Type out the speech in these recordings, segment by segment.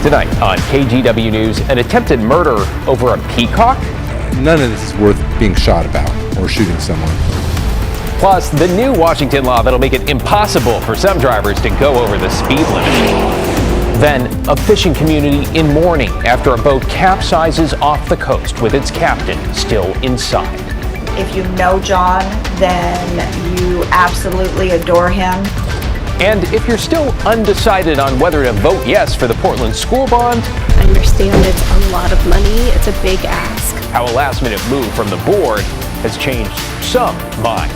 Tonight on KGW News, an attempted murder over a peacock? None of this is worth being shot about or shooting someone. Plus, the new Washington law that'll make it impossible for some drivers to go over the speed limit. Then, a fishing community in mourning after a boat capsizes off the coast with its captain still inside. If you know John, then you absolutely adore him. And if you're still undecided on whether to vote yes for the Portland school bond, I understand it's a lot of money. It's a big ask. how a last-minute move from the board has changed some minds.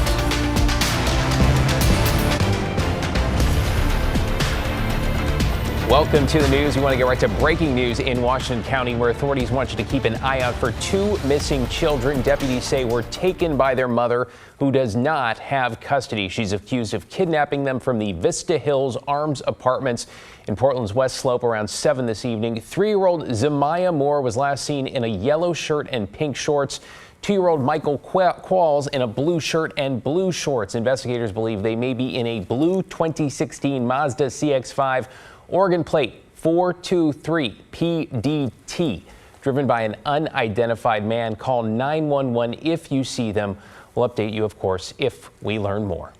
Welcome to the news. We want to get right to breaking news in Washington County, where authorities want you to keep an eye out for two missing children. Deputies say were taken by their mother, who does not have custody. She's accused of kidnapping them from the Vista Hills Arms Apartments in Portland's West Slope around 7 this evening. 3-year-old Zemaya Moore was last seen in a yellow shirt and pink shorts. 2-year-old Michael Qualls in a blue shirt and blue shorts. Investigators believe they may be in a blue 2016 Mazda CX-5 Oregon plate 423 PDT, driven by an unidentified man. Call 911 if you see them. We'll update you, of course, if we learn more.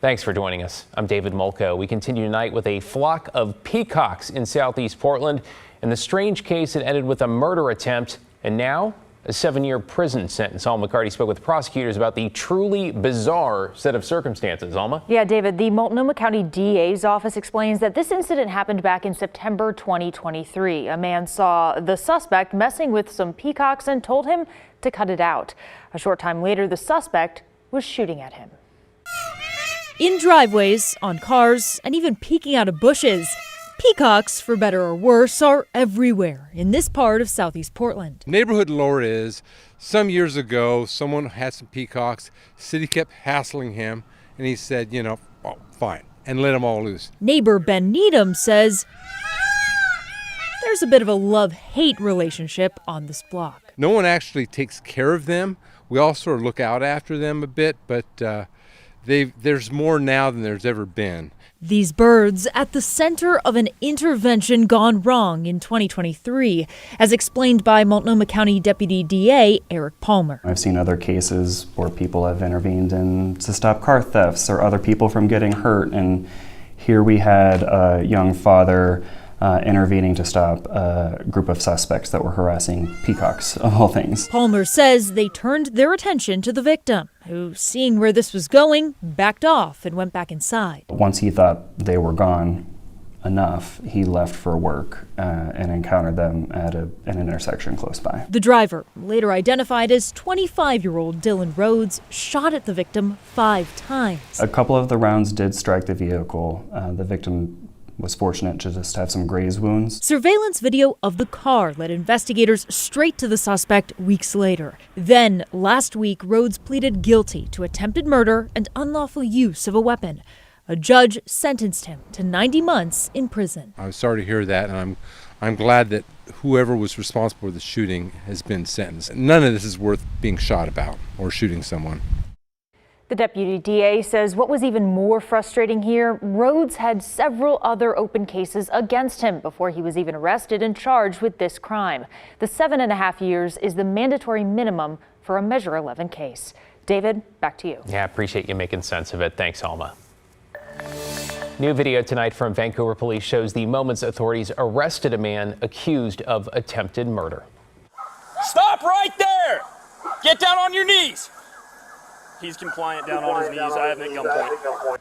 Thanks for joining us. I'm David Molko. We continue tonight with a flock of peacocks in southeast Portland and the strange case that ended with a murder attempt and now a 7-year prison sentence. Alma McCarty spoke with prosecutors about the truly bizarre set of circumstances. Alma? Yeah, David, the Multnomah County DA's office explains that this incident happened back in September 2023. A man saw the suspect messing with some peacocks and told him to cut it out. A short time later, the suspect was shooting at him. In driveways, on cars, and even peeking out of bushes. Peacocks, for better or worse, are everywhere in this part of southeast Portland. Neighborhood lore is some years ago, someone had some peacocks. City kept hassling him, and he said, oh, fine, and let them all loose. Neighbor Ben Needham says there's a bit of a love-hate relationship on this block. No one actually takes care of them. We all sort of look out after them a bit, but there's more now than there's ever been. These birds at the center of an intervention gone wrong in 2023, as explained by Multnomah County Deputy DA Eric Palmer. I've seen other cases where people have intervened to stop car thefts or other people from getting hurt, and here we had a young father intervening to stop a group of suspects that were harassing peacocks, of all things. Palmer says they turned their attention to the victim, who, seeing where this was going, backed off and went back inside. Once he thought they were gone enough, he left for work and encountered them at an intersection close by. The driver, later identified as 25-year-old Dylan Rhodes, shot at the victim 5 times. A couple of the rounds did strike the vehicle. The victim was fortunate to just have some graze wounds. Surveillance video of the car led investigators straight to the suspect weeks later. Then, last week, Rhodes pleaded guilty to attempted murder and unlawful use of a weapon. A judge sentenced him to 90 months in prison. I'm sorry to hear that, and I'm glad that whoever was responsible for the shooting has been sentenced. None of this is worth being shot about or shooting someone. The deputy DA says what was even more frustrating here, Rhodes had several other open cases against him before he was even arrested and charged with this crime. The 7.5 years is the mandatory minimum for a Measure 11 case. David, back to you. Yeah, appreciate you making sense of it. Thanks, Alma. New video tonight from Vancouver police shows the moments authorities arrested a man accused of attempted murder. Stop right there! Get down on your knees! He's compliant down on his knees. I have him at gunpoint.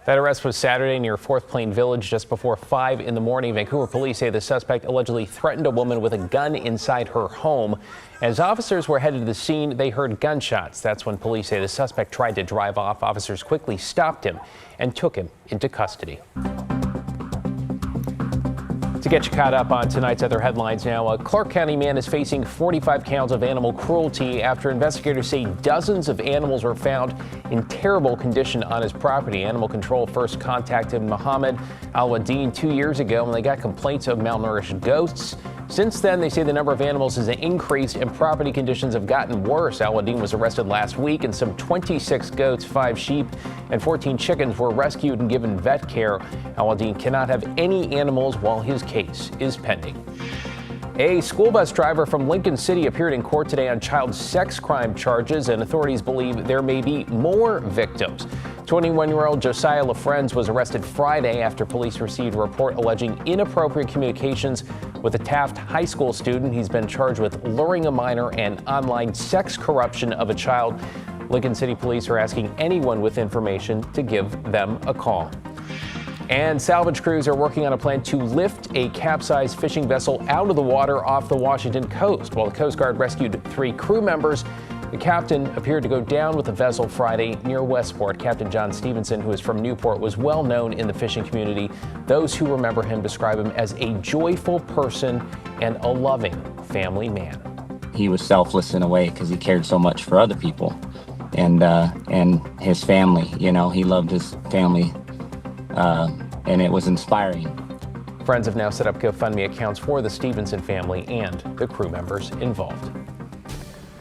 That arrest was Saturday near 4th Plain Village just before 5 in the morning. Vancouver police say the suspect allegedly threatened a woman with a gun inside her home. As officers were headed to the scene, they heard gunshots. That's when police say the suspect tried to drive off. Officers quickly stopped him and took him into custody. To get you caught up on tonight's other headlines now, a Clark County man is facing 45 counts of animal cruelty after investigators say dozens of animals were found in terrible condition on his property. Animal Control first contacted Mohammed Al-Wadeen 2 years ago when they got complaints of malnourished goats. Since then, they say the number of animals has increased and property conditions have gotten worse. Aladdin was arrested last week, and some 26 goats, 5 sheep, and 14 chickens were rescued and given vet care. Aladdin cannot have any animals while his case is pending. A school bus driver from Lincoln City appeared in court today on child sex crime charges, and authorities believe there may be more victims. 21-year-old Josiah LaFrenz was arrested Friday after police received a report alleging inappropriate communications with a Taft High School student. He's been charged with luring a minor and online sex corruption of a child. Lincoln City police are asking anyone with information to give them a call. And salvage crews are working on a plan to lift a capsized fishing vessel out of the water off the Washington coast. While the Coast Guard rescued 3 crew members, the captain appeared to go down with the vessel Friday near Westport. Captain John Stevenson, who is from Newport, was well known in the fishing community. Those who remember him describe him as a joyful person and a loving family man. He was selfless in a way because he cared so much for other people and his family. You know, he loved his family, and it was inspiring. Friends have now set up GoFundMe accounts for the Stevenson family and the crew members involved.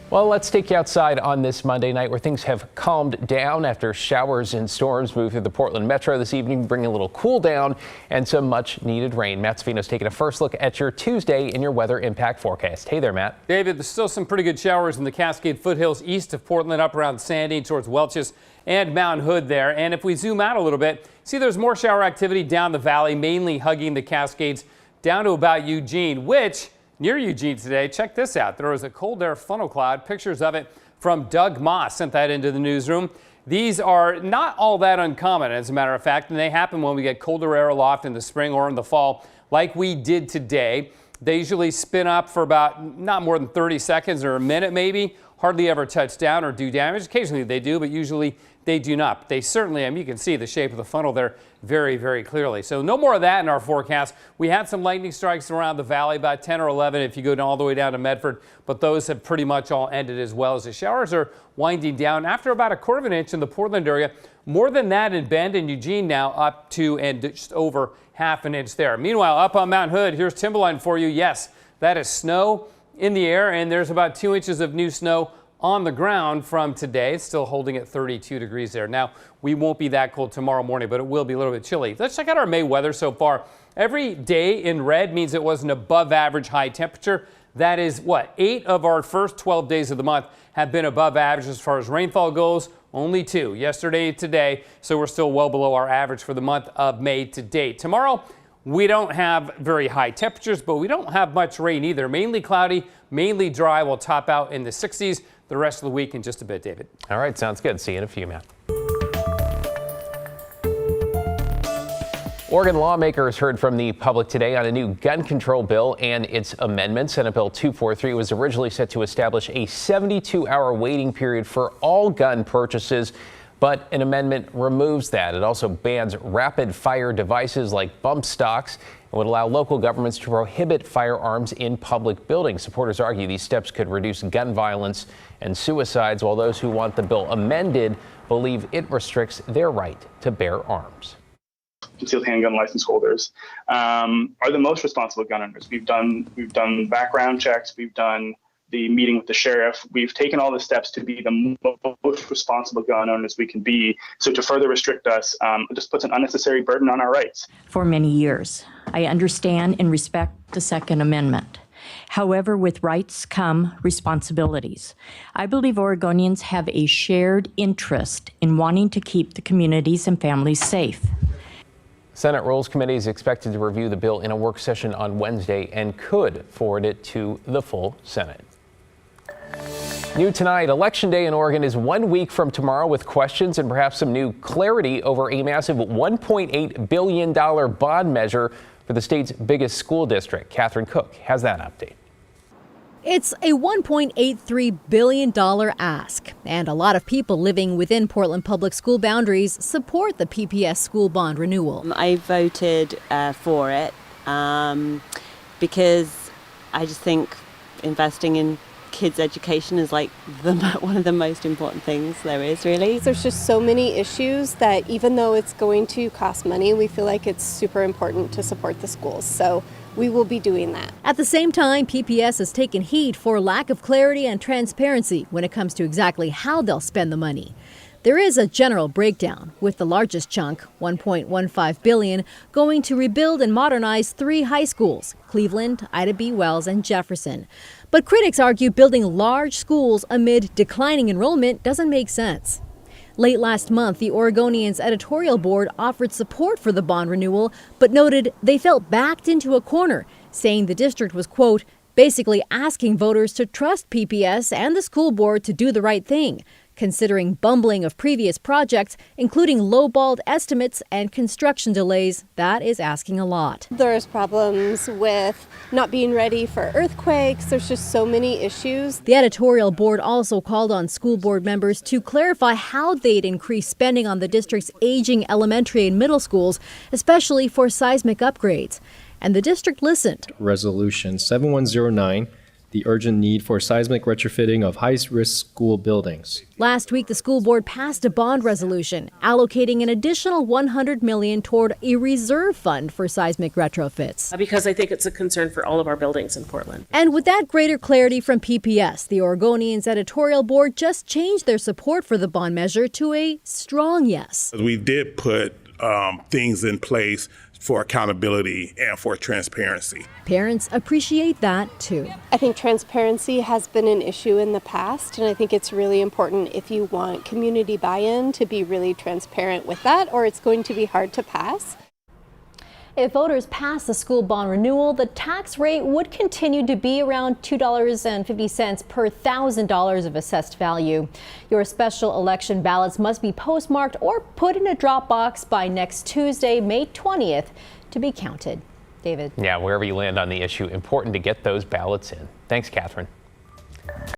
Well, let's take you outside on this Monday night where things have calmed down after showers and storms moved through the Portland metro this evening, bringing a little cool down and some much needed rain. Matt Savino's taking a first look at your Tuesday in your weather impact forecast. Hey there, Matt. David, there's still some pretty good showers in the Cascade foothills east of Portland, up around Sandy towards Welch's and Mount Hood there. And if we zoom out a little bit, see there's more shower activity down the valley, mainly hugging the Cascades down to about Eugene, which near Eugene today, check this out. There was a cold air funnel cloud. Pictures of it from Doug Moss sent that into the newsroom. These are not all that uncommon, as a matter of fact, and they happen when we get colder air aloft in the spring or in the fall, like we did today. They usually spin up for about not more than 30 seconds or a minute maybe, hardly ever touch down or do damage. Occasionally they do, but usually they do not. They certainly, you can see the shape of the funnel there very, very clearly. So no more of that in our forecast. We had some lightning strikes around the valley, about 10 or 11 if you go all the way down to Medford, but those have pretty much all ended, as well as the showers are winding down after about 1/4 inch in the Portland area. More than that in Bend and Eugene now, up to and just over 1/2 inch there. Meanwhile, up on Mount Hood, here's Timberline for you. Yes, that is snow in the air, and there's about 2 inches of new snow on the ground from today. It's still holding at 32 degrees there. Now, we won't be that cold tomorrow morning, but it will be a little bit chilly. Let's check out our May weather so far. Every day in red means it was an above average high temperature. That is what? 8 of our first 12 days of the month have been above average as far as rainfall goes. Only 2, yesterday and today. So we're still well below our average for the month of May to date. Tomorrow, we don't have very high temperatures, but we don't have much rain either. Mainly cloudy, mainly dry. We'll top out in the 60s the rest of the week in just a bit, David. All right, sounds good. See you in a few, Matt. Oregon lawmakers heard from the public today on a new gun control bill and its amendments. Senate Bill 243 was originally set to establish a 72-hour waiting period for all gun purchases, but an amendment removes that. It also bans rapid-fire devices like bump stocks and would allow local governments to prohibit firearms in public buildings. Supporters argue these steps could reduce gun violence and suicides, while those who want the bill amended believe it restricts their right to bear arms. Concealed handgun license holders are the most responsible gun owners. We've done background checks. We've done the meeting with the sheriff. We've taken all the steps to be the most responsible gun owners we can be. So to further restrict us just puts an unnecessary burden on our rights. For many years, I understand and respect the Second Amendment. However, with rights come responsibilities. I believe Oregonians have a shared interest in wanting to keep the communities and families safe. Senate Rules Committee is expected to review the bill in a work session on Wednesday and could forward it to the full Senate. New tonight, Election Day in Oregon is 1 week from tomorrow, with questions and perhaps some new clarity over a massive $1.8 billion bond measure for the state's biggest school district. Catherine Cook has that update. It's a $1.83 billion ask, and a lot of people living within Portland Public School boundaries support the PPS school bond renewal. I voted for it because I just think investing in kids' education is like one of the most important things there is, really. There's just so many issues that even though it's going to cost money, we feel like it's super important to support the schools. So we will be doing that. At the same time, PPS has taken heat for lack of clarity and transparency when it comes to exactly how they'll spend the money. There is a general breakdown, with the largest chunk, $1.15 billion, going to rebuild and modernize 3 high schools, Cleveland, Ida B. Wells, and Jefferson. But critics argue building large schools amid declining enrollment doesn't make sense. Late last month, the Oregonian's editorial board offered support for the bond renewal, but noted they felt backed into a corner, saying the district was, quote, basically asking voters to trust PPS and the school board to do the right thing, considering bumbling of previous projects, including lowballed estimates and construction delays. That is asking a lot. There's problems with not being ready for earthquakes. There's just so many issues. The editorial board also called on school board members to clarify how they'd increase spending on the district's aging elementary and middle schools, especially for seismic upgrades. And the district listened. Resolution 7109, the urgent need for seismic retrofitting of high-risk school buildings. Last week, the school board passed a bond resolution allocating an additional $100 million toward a reserve fund for seismic retrofits. Because I think it's a concern for all of our buildings in Portland. And with that greater clarity from PPS, the Oregonian's editorial board just changed their support for the bond measure to a strong yes. We did put things in place for accountability and for transparency. Parents appreciate that too. I think transparency has been an issue in the past, and I think it's really important if you want community buy-in to be really transparent with that, or it's going to be hard to pass. If voters pass the school bond renewal, the tax rate would continue to be around $2.50 per $1,000 of assessed value. Your special election ballots must be postmarked or put in a drop box by next Tuesday, May 20th, to be counted. David. Yeah, wherever you land on the issue, important to get those ballots in. Thanks, Catherine.